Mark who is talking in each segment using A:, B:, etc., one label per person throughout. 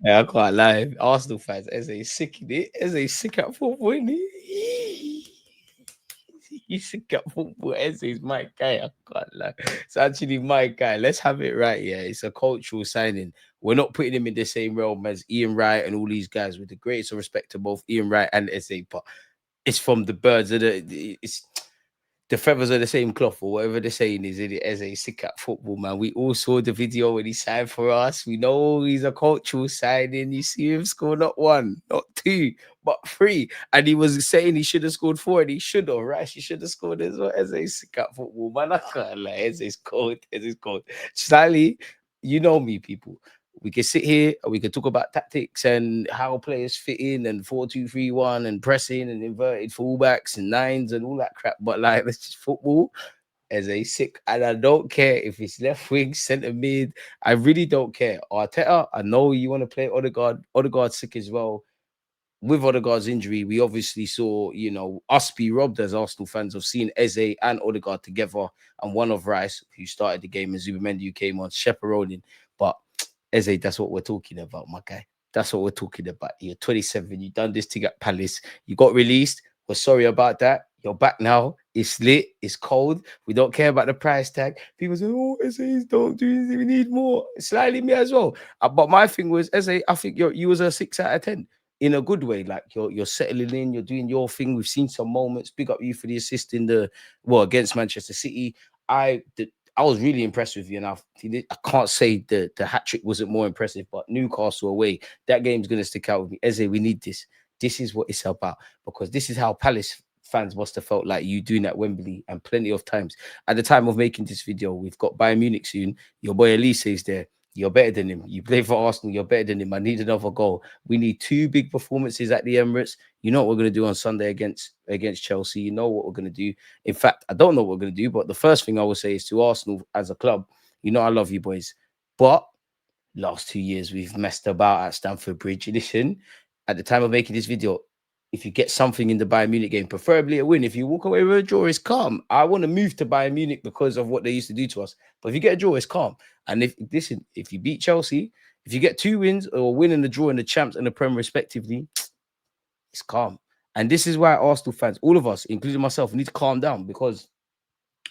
A: Yeah, I can't lie. Arsenal fans, Eze sick in it. Eze sick at football, isn't he? He's sick at football. Eze's my guy. I can't lie. It's actually my guy. Let's have it right. Yeah, it's a cultural signing. We're not putting him in the same realm as Ian Wright and all these guys. With the greatest of respect to both Ian Wright and Eze, but it's from the birds of it's the feathers are the same cloth, or whatever the saying is. In it as a sick at football, man. We all saw the video when he signed for us. We know he's a cultural signing. You see him score not one, not two, but three. And he was saying he should have scored four, and he should have, right? He should have scored as well. As a sick at football, man. I can't lie. As it's cold. As it's cold. Slightly, you know me, people. We can sit here and we can talk about tactics and how players fit in and 4-2-3-1 and pressing and inverted fullbacks and nines and all that crap. But like, it's just football as a sick, and I don't care if it's left wing, centre mid. I really don't care. Arteta, I know you want to play Odegaard. Odegaard's sick as well. With Odegaard's injury, we obviously saw, us be robbed as Arsenal fans of seeing Eze and Odegaard together, and one of Rice, who started the game, and Zubimendi, who came on chaperoning. But Eze, that's what we're talking about, my guy. That's what we're talking about. You're 27. You done this thing at Palace. You got released. We're sorry about that. You're back now. It's lit. It's cold. We don't care about the price tag. People say, "Oh, Eze, don't do anything. We need more." Slightly me as well. But my thing was, Eze, I think you was a 6 out of 10 in a good way. Like you're settling in. You're doing your thing. We've seen some moments. Big up you for the assist in against Manchester City. I was really impressed with you, and I can't say the hat trick wasn't more impressive, but Newcastle away, that game's going to stick out with me. Eze, we need this. This is what it's about, because this is how Palace fans must have felt like you doing at Wembley, and plenty of times. At the time of making this video, we've got Bayern Munich soon. Your boy Elise is there. You're better than him. You play for Arsenal. You're better than him. I need another goal. We need two big performances at the Emirates. You know what we're going to do on Sunday against Chelsea. You know what we're going to do. In fact, I don't know what we're going to do, but the first thing I will say is to Arsenal as a club, I love you boys. But last 2 years, we've messed about at Stamford Bridge. Listen, at the time of making this video, if you get something in the Bayern Munich game, preferably a win. If you walk away with a draw, it's calm. I want to move to Bayern Munich because of what they used to do to us. But if you get a draw, it's calm. And if you beat Chelsea, if you get 2 wins or a win and a draw in the champs and the Prem respectively, it's calm. And this is why Arsenal fans, all of us, including myself, need to calm down, because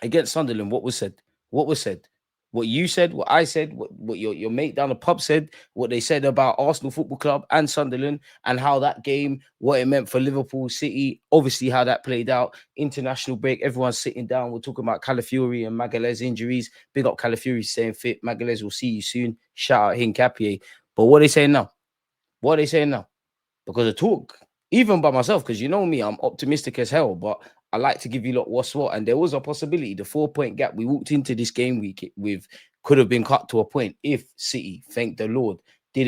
A: against Sunderland, what was said? What was said? What you said, what I said, what your mate down the pub said, what they said about Arsenal Football Club and Sunderland, and how that game, what it meant for Liverpool City, obviously how that played out. International break, everyone's sitting down. We're talking about Calafiori and Magalhaes injuries. Big up Calafiori, staying fit. Magalhaes, will see you soon. Shout out Hincapie. But what are they saying now? What are they saying now? Because of talk, even by myself, because you know me, I'm optimistic as hell, but I like to give you lot what's what. And there was a possibility, the 4 point gap we walked into this game week with could have been cut to a point if City, thank the Lord, did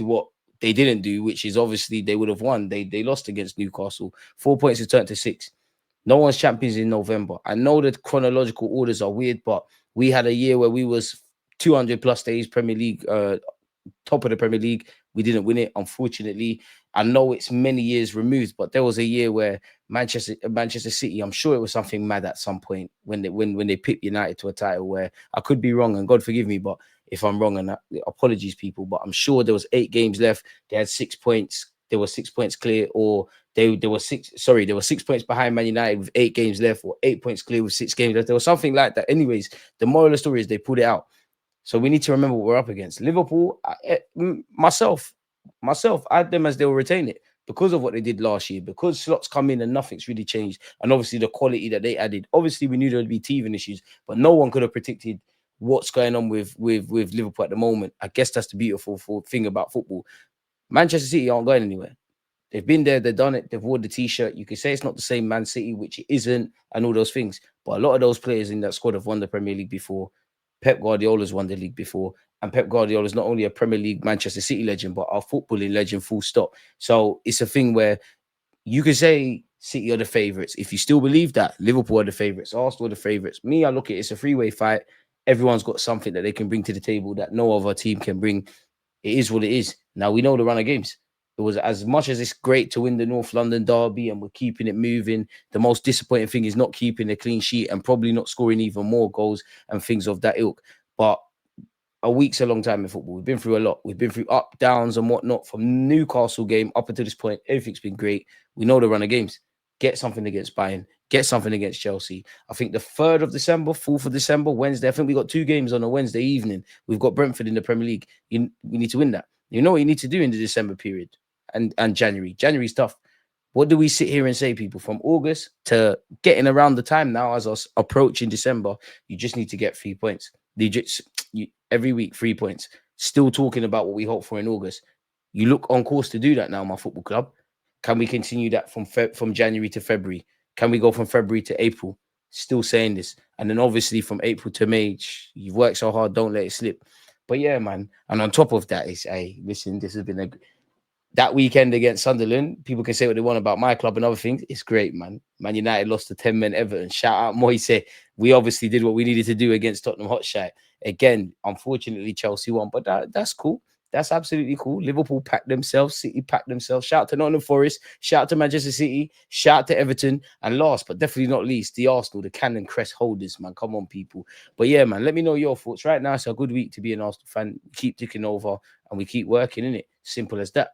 A: what they didn't do, which is obviously they would have won. They lost against Newcastle. 4 points to turn to 6. No one's champions in November. I know that chronological orders are weird, but we had a year where we was 200 plus days Premier League, top of the Premier League. We didn't win it, unfortunately. I know it's many years removed, but there was a year where Manchester City, I'm sure it was something mad at some point when they pipped United to a title, where I could be wrong, and God forgive me, but if I'm wrong, and apologies, people, but I'm sure there was 8 games left. They had 6 points. They were 6 points clear, or they were 6 points behind Man United with 8 games left, or 8 points clear with 6 games left. There was something like that. Anyways, the moral of the story is they pulled it out. So we need to remember what we're up against. Liverpool, myself, I had them as they will retain it because of what they did last year, because slots come in and nothing's really changed. And obviously the quality that they added. Obviously, we knew there would be teething issues, but no one could have predicted what's going on with Liverpool at the moment. I guess that's the beautiful thing about football. Manchester City aren't going anywhere. They've been there, they've done it, they've worn the t-shirt. You can say it's not the same Man City, which it isn't, and all those things. But a lot of those players in that squad have won the Premier League before. Pep Guardiola's won the league before. And Pep Guardiola is not only a Premier League Manchester City legend, but a footballing legend, full stop. So it's a thing where you could say City are the favourites. If you still believe that, Liverpool are the favourites, Arsenal are the favourites. Me, I look at it, it's a three-way fight. Everyone's got something that they can bring to the table that no other team can bring. It is what it is. Now, we know the run of games. It was, as much as it's great to win the North London derby and we're keeping it moving, the most disappointing thing is not keeping a clean sheet and probably not scoring even more goals and things of that ilk. But a week's a long time in football. We've been through a lot. We've been through up, downs, and whatnot. From Newcastle game up until this point, everything's been great. We know the run of games. Get something against Bayern. Get something against Chelsea. I think the 3rd of December, 4th of December, Wednesday. I think we got 2 games on a Wednesday evening. We've got Brentford in the Premier League. We need to win that. You know what you need to do in the December period and January. January's tough. What do we sit here and say, people? From August to getting around the time now, as us approaching December, you just need to get 3 points. Every week, 3 points. Still talking about what we hope for in August. You look on course to do that now, my football club. Can we continue that from January to February? Can we go from February to April? Still saying this. And then obviously from April to May, you've worked so hard, don't let it slip. But yeah, man. And on top of that, listen, this has been that weekend against Sunderland. People can say what they want about my club and other things. It's great, man. Man United lost to 10-men Everton. Shout out Moise. We obviously did what we needed to do against Tottenham Hotspur. Again, unfortunately, Chelsea won, but that's cool. That's absolutely cool. Liverpool packed themselves. City packed themselves. Shout out to Nottingham Forest. Shout out to Manchester City. Shout out to Everton. And last, but definitely not least, the Arsenal, the Cannon Crest holders, man. Come on, people. But yeah, man, let me know your thoughts. Right now, it's a good week to be an Arsenal fan. We keep ticking over and we keep working, innit? Simple as that.